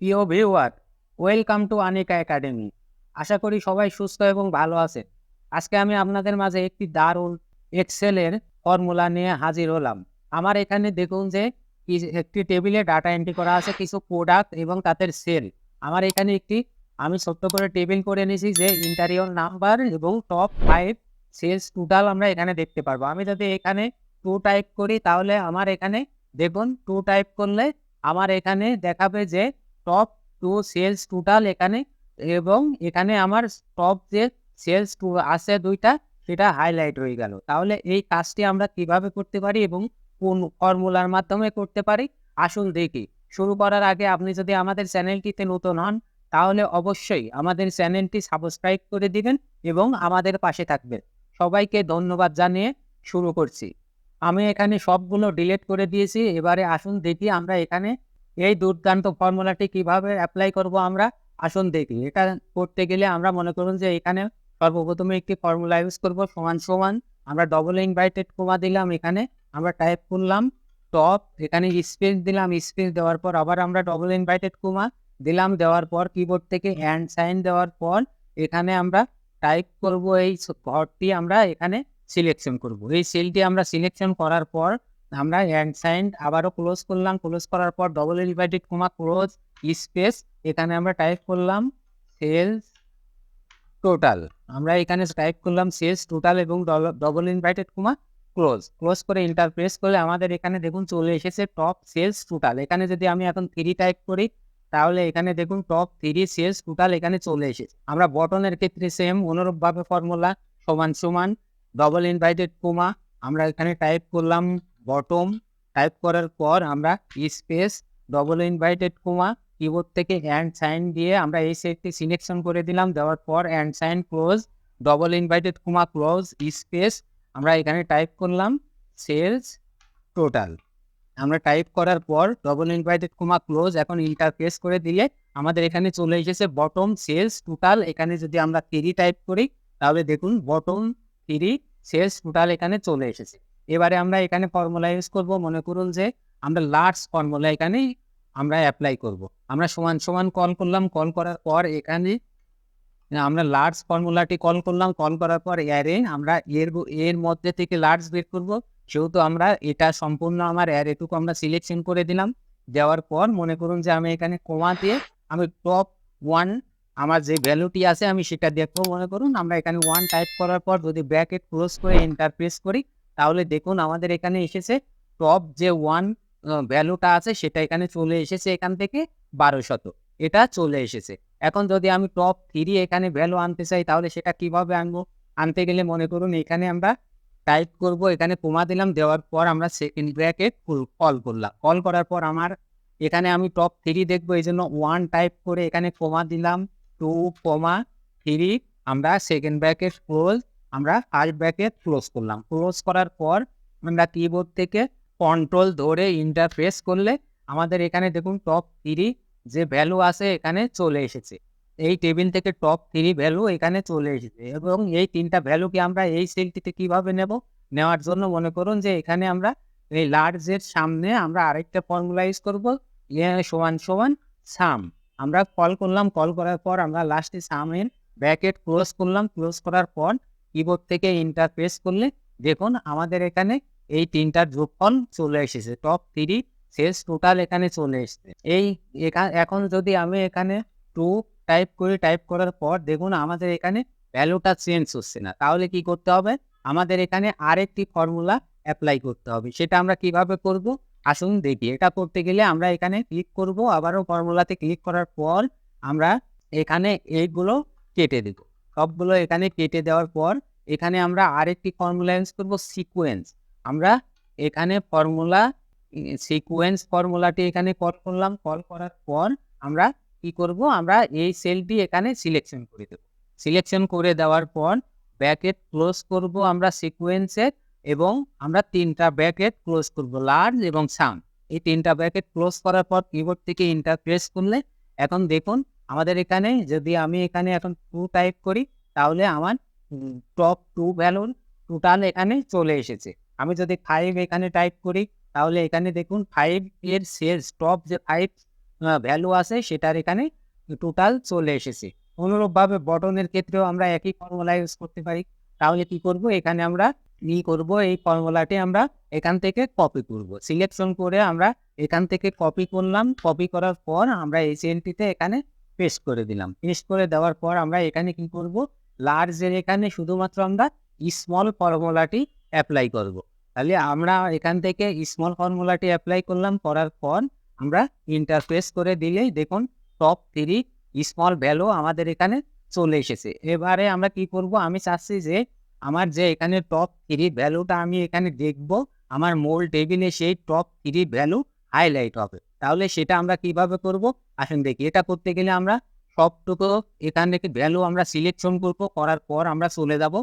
প্রিয় viewer, welcome to Anika academy. আশা করি সবাই সুস্থ এবং ভালো আছেন। আজকে আমি আপনাদের মাঝে একটি দারুণ এক্সেলের ফর্মুলা নিয়ে হাজির হলাম। আমার এখানে দেখুন যে একটি টেবিলে ডাটা এন্ট্রি করা আছে কিছু প্রোডাক্ট এবং তাদের সেল। আমার এখানে আমি ছোট্ট করে টেবিল করে নিয়েছি যে ইন্টারিয়র নাম্বার এবং টপ 5 সেলস টোটাল আমরা এখানে দেখতে পারবো। আমি যদি এখানে 2 টাইপ করি তাহলে আমার এখানে দেখুন 2 টাইপ করলে আমার এখানে দেখাবে যে টপ 2 সেলস টোটাল এখানে, এবং এখানে আমার টপ যে সেলস আছে 2টা সেটা হাইলাইট হয়ে গেল। তাহলে এই কাজটি আমরা কিভাবে করতে পারি এবং কোন ফর্মুলার মাধ্যমে করতে পারি আসুন দেখি। শুরু করার আগে আপনি যদি আমাদের চ্যানেলটিতে নতুন হন তাহলে অবশ্যই আমাদের চ্যানেলটি সাবস্ক্রাইব করে দিবেন এবং আমাদের পাশে থাকবেন। সবাইকে ধন্যবাদ জানিয়ে শুরু করছি। আমি এখানে সবগুলো ডিলিট করে দিয়েছি। এবারে আসুন দেখি আমরা এখানে এই দুর্দান্ত ফর্মুলাটি কিভাবে অ্যাপ্লাই করব আমরা আসুন দেখি। এটা করতে গেলে আমরা মনে করুন যে এখানে সর্বপ্রথমে একটি ফর্মুলা ইউজ করব সমান সমান আমরা ডবল ইনভার্টেড কমা দিলাম, এখানে আমরা টাইপ করলাম টপ, এখানে স্পেস দিলাম, স্পেস দেওয়ার পর আবার আমরা ডবল ইনভার্টেড কমা দিলাম, দেওয়ার পর কিবোর্ড থেকে অ্যান্ড সাইন দেওয়ার পর এখানে আমরা টাইপ করব এই ঘরটি আমরা এখানে সিলেকশন করব। এই সেলটি আমরা সিলেকশন করার পর আমরা অ্যান্ড সাইন আবারও ক্লোজ করলাম, ক্লোজ করার পর double inverted comma close space এখানে আমরা টাইপ করলাম সেলস টোটাল। আমরা এখানে টাইপ করলাম সেলস টোটাল এবং ডবল ইনভার্টেড কমা ক্লোজ করে এন্টার প্রেস করলে আমাদের এখানে দেখুন চলে এসেছে টপ সেলস টোটাল। এখানে যদি আমি এখন 3 টাইপ করি তাহলে এখানে দেখুন টপ 3 সেলস টোটাল এখানে চলে এসেছে। আমরা বটনের ক্ষেত্রে সেম অনুরূপভাবে ফর্মুলা সমান সমান ডবল ইনভার্টেড কমা আমরা এখানে টাইপ করলাম বটম, টাইপ করার পর আমরা space double inverted comma keyboard থেকে অ্যান্ড সাইন দিয়ে আমরা এই সেটটি সিলেকশন করে দিলাম, দেওয়ার পর and sign close double inverted comma close space আমরা এখানে টাইপ করলাম সেলস টোটাল। আমরা টাইপ করার পর ডবল ইনভার্টেড কমা ক্লোজ এখন ইন্টার প্রেস করে দিলে আমাদের এখানে চলে এসেছে বটম সেলস টোটাল। এখানে যদি আমরা 3 টাইপ করি তাহলে দেখুন বটম 3 সেলস টোটাল এখানে চলে এসেছে। এবারে আমরা এখানে ফর্মুলা ইউজ করব, মনে করুন যে আমরা লার্জ ফর্মুলা এখানে আমরা অ্যাপ্লাই করব। আমরা সমান সমান কল করলাম, কল করার পর এখানে আমরা লার্জ ফর্মুলাটি কল করলাম, কল করার পর অ্যারে আমরা এর মধ্যে থেকে লার্জ বের করব। সেহেতু আমরা এটা সম্পূর্ণ আমার অ্যারেটুকু আমরা সিলেকশন করে দিলাম, দেওয়ার পর মনে করুন যে আমি এখানে কমা দিয়ে আমি টপ 1 আমার যে ভ্যালুটি আছে আমি সেটা দেখবো। মনে করুন আমরা এখানে 1 টাইপ করার পর যদি ব্র্যাকেট ক্লোজ করে এন্টার প্রেস করি তাহলে দেখুন আমাদের এখানে এসেছে টপ যে 1 ভ্যালুটা আছে সেটা এখানে চলে এসেছে, এখান থেকে 1200 এটা চলে এসেছে। এখন যদি আমি টপ 3 এখানে ভ্যালু আনতে চাই তাহলে সেটা কিভাবে আনবো? আনতে গেলে মনে করুন এখানে আমরা টাইপ করব, এখানে কমা দিলাম, দেওয়ার পর আমরা সেকেন্ড ব্র্যাকেট কল করলাম, কল করার পর আমার এখানে আমি টপ 3 দেখবো, এই জন্য 1 টাইপ করে এখানে কমা দিলাম, 2 কমা 3 আমরা সেকেন্ড ব্র্যাকেট ক্লোজ আমরা ফার্স্ট ব্র্যাকেট ক্লোজ করলাম। ক্লোজ করার পর আমরা কিবোর্ড থেকে কন্ট্রোল ধরে ইন্টার প্রেস করলে আমাদের এখানে দেখুন টপ 3 যে ভ্যালু আছে এখানে চলে এসেছে। এই টেবিল থেকে টপ 3 ভ্যালু এখানে চলে এসেছে এবং এই 3টা ভ্যালুকে আমরা এই সেলটিতে কিভাবে নেব? নেওয়ার জন্য মনে করুন যে এখানে আমরা এই লার্জের সামনে আমরা আরেকটা ফর্মুলা ইউজ করব, সমান সমান সাম। আমরা কল করলাম, কল করার পর আমরা লাস্টে সামের ব্র্যাকেট ক্লোজ করলাম, ক্লোজ করার পর কিবোর্ড থেকে এন্টার প্রেস করলে দেখুন আমাদের এখানে এই 3টার যোগফল চলে এসেছে, টপ 3 সেলস টোটাল এখানে চলে এসেছে। এখন যদি আমি এখানে 2 টাইপ করি, টাইপ করার পর দেখুন আমাদের এখানে ভ্যালুটা চেঞ্জ হচ্ছে না। তাহলে কি করতে হবে? আমাদের এখানে আরেকটি ফর্মুলা অ্যাপ্লাই করতে হবে। সেটা আমরা কিভাবে করব আসুন দেখি। এটা করতে গেলে আমরা এখানে ক্লিক করব, আবারও ফর্মুলাতে ক্লিক করার পর আমরা এখানে এইগুলো কেটে দেব। সবগুলো এখানে কেটে দেওয়ার পর এখানে আমরা আরেকটি ফর্মুলা ইউজ করব সিকোয়েন্স। আমরা এখানে সিকোয়েন্স ফর্মুলাটি এখানে কল করলাম, কল করার পর আমরা কি করব? আমরা এই সেলটি এখানে সিলেকশন করে দেব। সিলেকশন করে দেওয়ার পর ব্র্যাকেট ক্লোজ করব আমরা সিকোয়েন্সের, এবং আমরা 3টা ব্র্যাকেট ক্লোজ করব লার্জ এবং সাম। এই 3টা ব্র্যাকেট ক্লোজ করার পর কিবোর্ড থেকে এন্টার প্রেস করলে এখন দেখুন আমাদের এখানে যদি আমি এখানে এখন 2 টাইপ করি তাহলে আমার টপ 2 ভ্যালুর টোটাল এখানে চলে এসেছে। আমি যদি 5 এখানে টাইপ করি তাহলে এখানে দেখুন 5 এর সেলস টপ যে 5 ভ্যালু আছে সেটার এখানে টোটাল চলে এসেছে। অনুরূপভাবে বটনের ক্ষেত্রেও আমরা একই ফর্মুলা ইউজ করতে পারি। তাহলে কি করব, এখানে আমরা করব, এই ফর্মুলাটি আমরা এখান থেকে কপি করব। সিলেকশন করে আমরা এখান থেকে কপি করলাম। কপি করার পর আমরা এই সেলটিতে এখানে পেস্ট করে দিলাম। পেস্ট করে দেওয়ার পর আমরা এখানে কি করব, লার্জের এখানে শুধুমাত্র আমরা স্মল ফর্মুলাটি অ্যাপ্লাই করব। তাহলে আমরা এখান থেকে স্মল ফর্মুলাটি অ্যাপ্লাই করলাম, করার পর আমরা ইন্টারফেস করে দিলেই দেখুন টপ 3 স্মল ভ্যালু আমাদের এখানে চলে এসেছে। এবারে আমরা কি করব, আমি চাচ্ছি যে আমার যে এখানে টপ 3 ভ্যালুটা আমি এখানে দেখব, আমার মূল টেবিলে সেই টপ 3 ভ্যালু হাইলাইট হবে। তাহলে সেটা আমরা কিভাবে করব, আসুন দেখি। এটা করতে গেলে আমরা সবটুকু এখান থেকে ভ্যালু আমরা সিলেকশন করব। করার পর আমরা চলে যাব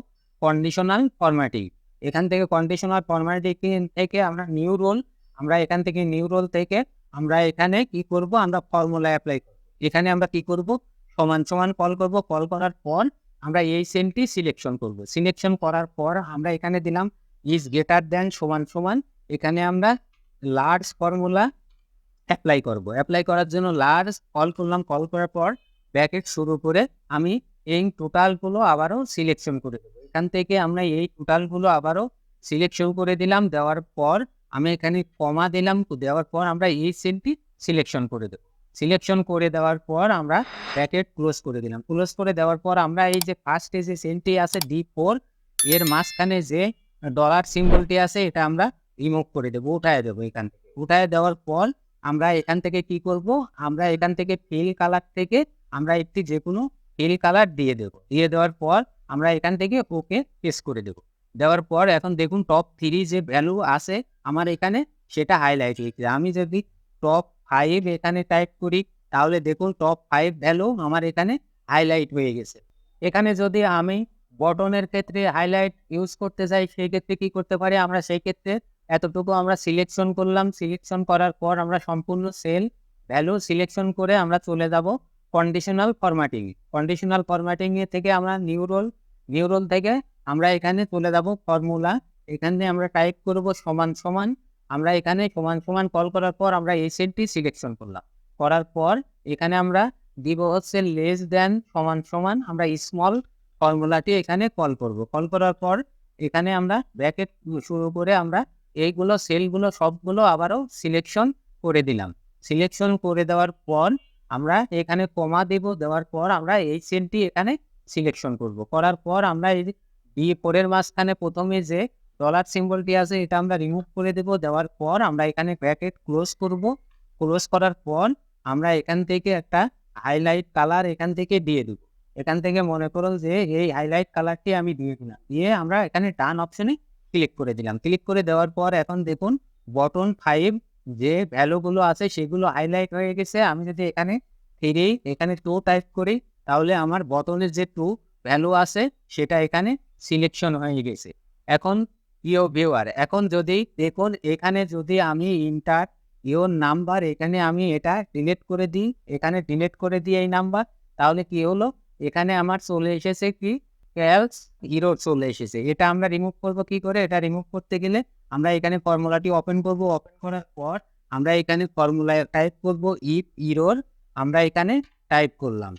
কন্ডিশনাল ফরম্যাটিং। এখান থেকে কন্ডিশনাল ফরম্যাটিং থেকে আমরা নিউ রোল, আমরা এখান থেকে নিউ রোল থেকে আমরা এখানে কি করব, আমরা ফর্মুলা অ্যাপ্লাই করব। এখানে আমরা কি করব, সমান সমান কল করব। কল করার পর আমরা এই সেলটি সিলেকশন করব। সিলেকশন করার পর আমরা এখানে দিলাম ইজ গ্রেটার দ্যান সমান সমান। এখানে আমরা লার্জ ফর্মুলা অ্যাপ্লাই করব। অ্যাপ্লাই করার জন্য লার্জ কল করলাম। কল করার পর ব্র্যাকেট শুরু করে আমি এই টোটালগুলো আবারও সিলেকশন করে দেবো। এখান থেকে আমরা এই টোটালগুলো আবারও সিলেকশন করে দিলাম। দেওয়ার পর আমি এখানে কমা দিলাম। দেওয়ার পর আমরা এই সেলটি সিলেকশন করে দেবো। সিলেকশন করে দেওয়ার পর আমরা ব্র্যাকেট ক্লোজ করে দিলাম। ক্লোজ করে দেওয়ার পর আমরা এই যে ফার্স্টে যে সেলটি আছে D4, এর মাঝখানে যে ডলার সিম্বলটি আছে এটা আমরা রিমুভ করে দেবো, উঠায় দেবো। এখান থেকে উঠায় দেওয়ার পর আমরা এখান থেকে কি করব, আমরা এখান থেকে ফিল কালার থেকে আমরা একটি যে কোনো ফিল কালার দিয়ে দেবো। দিয়ে দেওয়ার পর আমরা এখান থেকে ওকে পেস্ট করে দেবো। দেওয়ার পর এখন দেখুন টপ 3 যে ভ্যালু আছে আমার এখানে সেটা হাইলাইট হয়েছে। আমি যদি টপ 5 এখানে টাইপ করি তাহলে দেখুন টপ 5 ভ্যালু আমার এখানে হাইলাইট হয়ে গেছে। এখানে যদি আমি বটনের ক্ষেত্রে হাইলাইট ইউজ করতে চাই সেই ক্ষেত্রে কি করতে পারি, আমরা সেই ক্ষেত্রে এতটুকু আমরা সিলেকশন করলাম। সিলেকশন করার পর আমরা সম্পূর্ণ সেল ভ্যালু সিলেকশন করে আমরা চলে যাব কন্ডিশনাল ফরম্যাটিং। কন্ডিশনাল ফরম্যাটিং এ থেকে আমরা নিউ রোল থেকে আমরা এখানে চলে যাব ফর্মুলা। এখানে আমরা টাইপ করব সমান সমান। আমরা এখানে সমান সমান কল করার পর আমরা এই সেলটি সিলেকশন করলাম। করার পর এখানে আমরা দিব হচ্ছে লেস দেন সমান সমান। আমরা স্মল ফর্মুলাটি এখানে কল করব। কল করার পর এখানে আমরা ব্র্যাকেট শুরু করে আমরা এইগুলো সেলগুলো সবগুলো আবারও সিলেকশন করে দিলাম। সিলেকশন করে দেওয়ার পর আমরা এখানে কমা দেব। দেওয়ার পর আমরা এই সেলটি এখানে সিলেকশন করব। করার পর আমরা এই D4 এর মাঝখানে প্রথমে যে ডলার সিম্বলটি আছে এটা আমরা রিমুভ করে দেব। দেওয়ার পর আমরা এখানে ব্র্যাকেট ক্লোজ করব। ক্লোজ করার পর আমরা এখান থেকে একটা হাইলাইট কালার এখান থেকে দিয়ে দেব। এখান থেকে মনে করুন যে এই হাইলাইট কালারটি আমি দিয়ে দিলাম। দিয়ে আমরা এখানে ডান অপশনে ক্লিক করে দিলাম। ক্লিক করে দেওয়ার পর এখন দেখুন বটন 5 যে ভ্যালুগুলো আছে সেগুলো হাইলাইট হয়ে গেছে। আমি যদি এখানে 3 এখানে 2 টাইপ করি তাহলে আমার বটনের যে 2 ভ্যালু আছে সেটা এখানে সিলেকশন হয়ে গেছে। এখন প্রিয় ভিউয়ার, এখন যদি দেখুন এখানে যদি আমি ইন্টার ইওর নাম্বার এখানে আমি এটা ডিলিট করে দিই, এখানে ডিলিট করে দিই এই নাম্বার, তাহলে কি হলো, এখানে আমার চলে এসেছে কি ক্যালস হিরো চলে এসেছে। এটা আমরা রিমুভ করব কি করে, এটা রিমুভ করতে গেলে আমরা এখানে ফর্মুলাটি ওপেন করব। ওপেন করার পর আমরা এখানে ফর্মুলা টাইপ করব ইফ ইরোর। আমরা এখানে টাইপ করলাম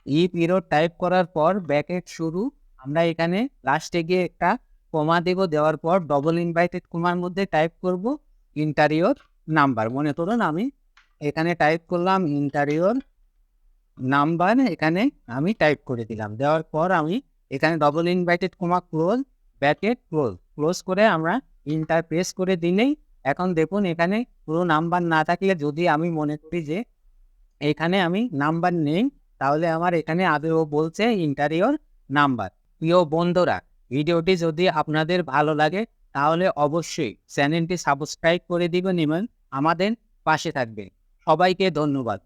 ইফ ইরোর। টাইপ করার পর ব্র্যাকেট শুরু, আমরা এখানে লাস্টে গিয়ে একটা কমা দেব। দেওয়ার পর ডবল ইনভাইটেড কমার মধ্যে টাইপ করব ইন্টারিয়র নাম্বার। মনে করুন আমি এখানে টাইপ করলাম ইন্টারিয়র নাম্বার, এখানে আমি টাইপ করে দিলাম। দেওয়ার পর আমি এখানে double inverted comma close, bracket close. Close করে আমরা ইন্টার প্রেস করে দিলেই এখন দেখুন এখানে পুরো নাম্বার না থাকলে যদি আমি মনে করি যে এখানে আমি নাম্বার নেই তাহলে আমার এখানে আদৌ বলছে ইন্টারিয়র নাম্বার। প্রিয় বন্ধুরা, ভিডিওটি যদি আপনাদের ভালো লাগে তাহলে অবশ্যই চ্যানেলটি সাবস্ক্রাইব করে দিবেন এবং আমাদের পাশে থাকবেন। সবাইকে ধন্যবাদ।